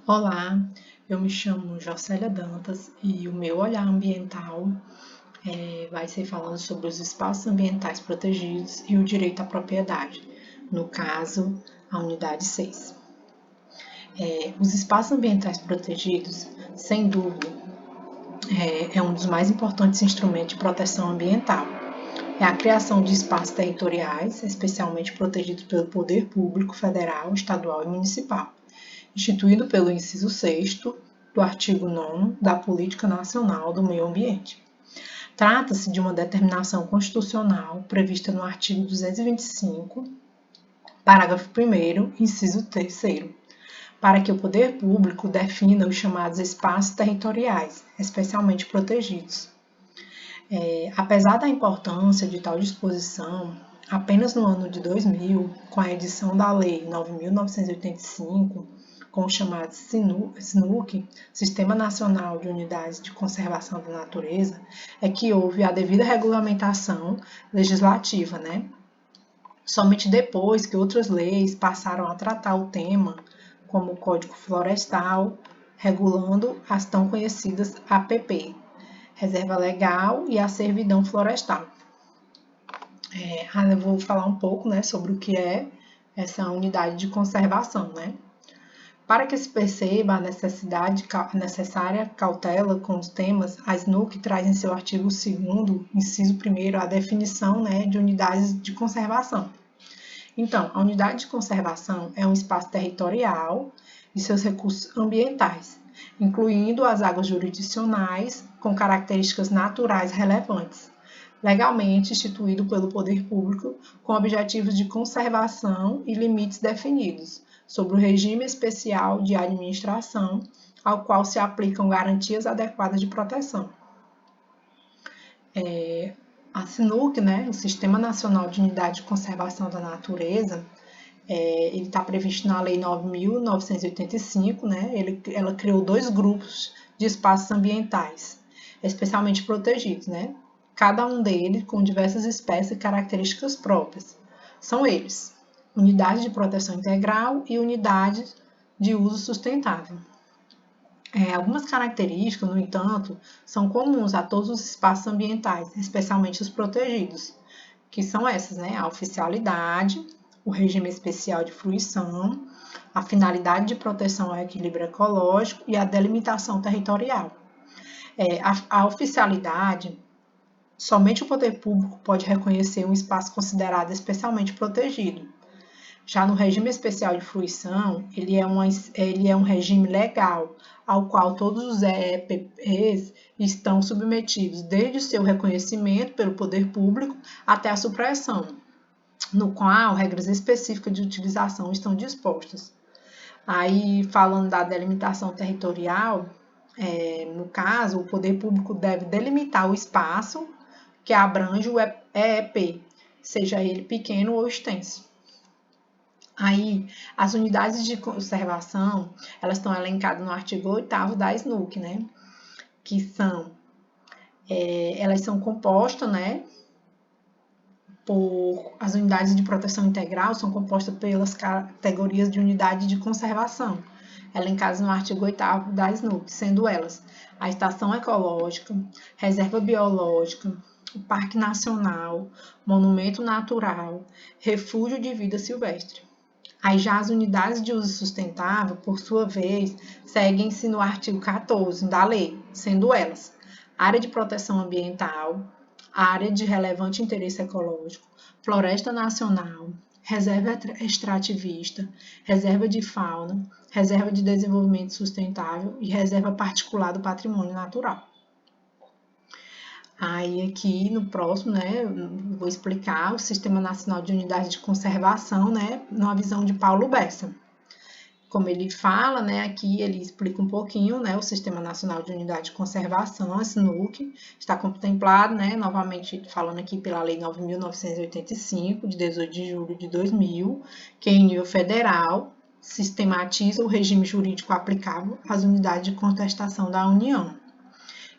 Olá, eu me chamo Jocélia Dantas e o meu olhar ambiental vai ser falando sobre os espaços ambientais protegidos e o direito à propriedade, no caso, a unidade 6. Os espaços ambientais protegidos, sem dúvida, é um dos mais importantes instrumentos de proteção ambiental. É a criação de espaços territoriais, especialmente protegidos pelo poder público federal, estadual e municipal, instituído pelo inciso 6º do artigo 9º da Política Nacional do Meio Ambiente. Trata-se de uma determinação constitucional prevista no artigo 225, parágrafo 1º, inciso 3º, para que o poder público defina os chamados espaços territoriais, especialmente protegidos. Apesar da importância de tal disposição, apenas no ano de 2000, com a edição da Lei 9.985, com o chamado SNUC, Sistema Nacional de Unidades de Conservação da Natureza, é que houve a devida regulamentação legislativa, né? Somente depois que outras leis passaram a tratar o tema, como o Código Florestal, regulando as tão conhecidas APP, Reserva Legal e a Servidão Florestal. Eu vou falar um pouco, né, sobre o que é essa unidade de conservação, né? Para que se perceba a necessária cautela com os temas, a SNUC traz em seu artigo 2º, inciso 1º, a definição, né, de unidades de conservação. Então, a unidade de conservação é um espaço territorial e seus recursos ambientais, incluindo as águas jurisdicionais com características naturais relevantes, legalmente instituído pelo poder público com objetivos de conservação e limites definidos, sobre o regime especial de administração, ao qual se aplicam garantias adequadas de proteção. A SNUC, né, o Sistema Nacional de Unidade de Conservação da Natureza, ele está previsto na Lei 9.985, né, ela criou 2 grupos de espaços ambientais, especialmente protegidos, né, cada um deles com diversas espécies e características próprias. São eles: unidade de proteção integral e unidade de uso sustentável. Algumas características, no entanto, são comuns a todos os espaços ambientais, especialmente os protegidos, que são essas, né? A oficialidade, o regime especial de fruição, a finalidade de proteção ao equilíbrio ecológico e a delimitação territorial. A oficialidade, somente o poder público pode reconhecer um espaço considerado especialmente protegido. Já no regime especial de fruição, ele é um regime legal, ao qual todos os EPPs estão submetidos, desde o seu reconhecimento pelo poder público até a supressão, no qual regras específicas de utilização estão dispostas. Aí, falando da delimitação territorial, no caso, o poder público deve delimitar o espaço que abrange o EEP, seja ele pequeno ou extenso. Aí, as unidades de conservação, elas estão elencadas no artigo 8º da SNUC, né? Que são, elas são compostas, né? As unidades de proteção integral são compostas pelas categorias de unidade de conservação, elencadas no artigo 8º da SNUC, sendo elas a estação ecológica, reserva biológica, o Parque Nacional, monumento natural, refúgio de vida silvestre. Aí já as unidades de uso sustentável, por sua vez, seguem-se no artigo 14 da lei, sendo elas área de proteção ambiental, área de relevante interesse ecológico, floresta nacional, reserva extrativista, reserva de fauna, reserva de desenvolvimento sustentável e reserva particular do patrimônio natural. Aí aqui no próximo, né, vou explicar o Sistema Nacional de Unidade de Conservação, né, numa visão de Paulo Bessa. Como ele fala, né, aqui ele explica um pouquinho, né, o Sistema Nacional de Unidade de Conservação, a SNUC, está contemplado, né, novamente falando aqui pela Lei 9.985, de 18 de julho de 2000, que em nível federal sistematiza o regime jurídico aplicável às unidades de contestação da União.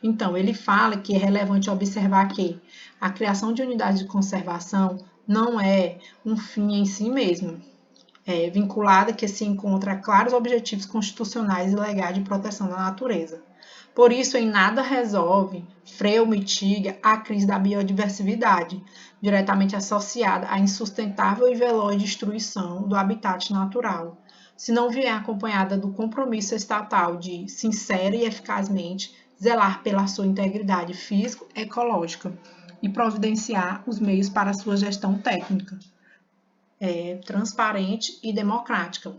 Então, ele fala que é relevante observar que a criação de unidades de conservação não é um fim em si mesmo. vinculada que se encontra a claros objetivos constitucionais e legais de proteção da natureza. Por isso, em nada resolve, freia ou mitiga a crise da biodiversidade, diretamente associada à insustentável e veloz destruição do habitat natural, se não vier acompanhada do compromisso estatal de, sincera e eficazmente, zelar pela sua integridade físico-ecológica e providenciar os meios para sua gestão técnica, transparente e democrática.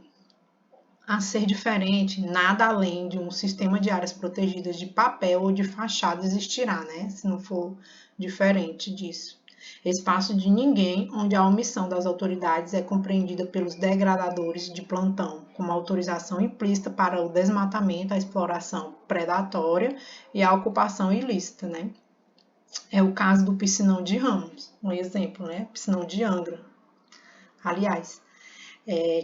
A ser diferente, nada além de um sistema de áreas protegidas de papel ou de fachada existirá, né? Se não for diferente disso. Espaço de ninguém, onde a omissão das autoridades é compreendida pelos degradadores de plantão como autorização implícita para o desmatamento, a exploração predatória e a ocupação ilícita, né? É o caso do Piscinão de Ramos, um exemplo, né? Piscinão de Angra, aliás.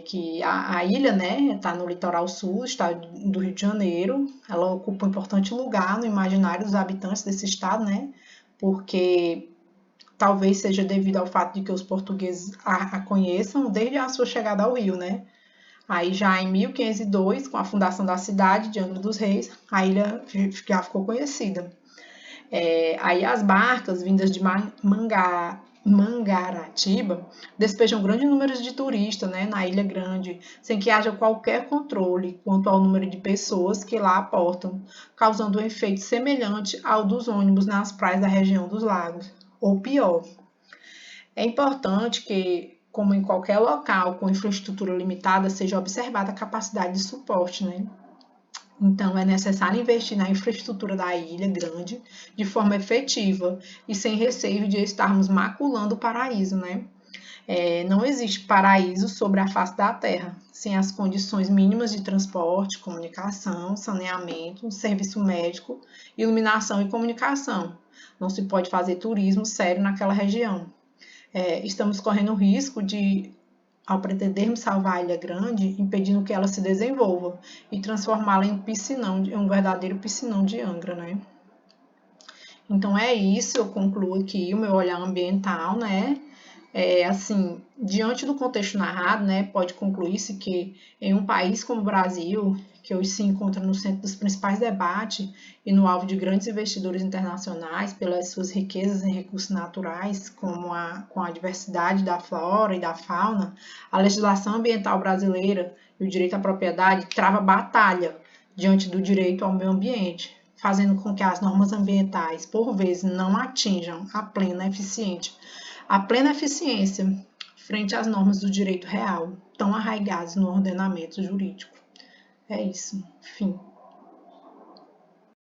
Que a ilha, né, está no litoral sul, estado do Rio de Janeiro. Ela ocupa um importante lugar no imaginário dos habitantes desse estado, né, porque talvez seja devido ao fato de que os portugueses a conheçam desde a sua chegada ao Rio, né. Aí já em 1502, com a fundação da cidade de Angra dos Reis, a ilha já ficou conhecida. Aí as barcas vindas de Mangaratiba despejam grande número de turistas, né, na Ilha Grande, sem que haja qualquer controle quanto ao número de pessoas que lá aportam, causando um efeito semelhante ao dos ônibus nas praias da região dos lagos, ou pior. É importante que, como em qualquer local com infraestrutura limitada, seja observada a capacidade de suporte, né? Então, é necessário investir na infraestrutura da Ilha Grande de forma efetiva e sem receio de estarmos maculando o paraíso, né? Não existe paraíso sobre a face da Terra sem as condições mínimas de transporte, comunicação, saneamento, serviço médico, iluminação e comunicação. Não se pode fazer turismo sério naquela região. Estamos correndo o risco de, ao pretendermos salvar a Ilha Grande, impedindo que ela se desenvolva e transformá-la em um piscinão, um verdadeiro piscinão de Angra, né? Então é isso, eu concluo aqui o meu olhar ambiental, né? Assim, diante do contexto narrado, né, pode concluir-se que em um país como o Brasil, que hoje se encontra no centro dos principais debates e no alvo de grandes investidores internacionais pelas suas riquezas em recursos naturais, com a diversidade da flora e da fauna, a legislação ambiental brasileira e o direito à propriedade trava batalha diante do direito ao meio ambiente, fazendo com que as normas ambientais, por vezes, não atinjam a plena eficiência frente às normas do direito real, tão arraigadas no ordenamento jurídico. É isso. Fim.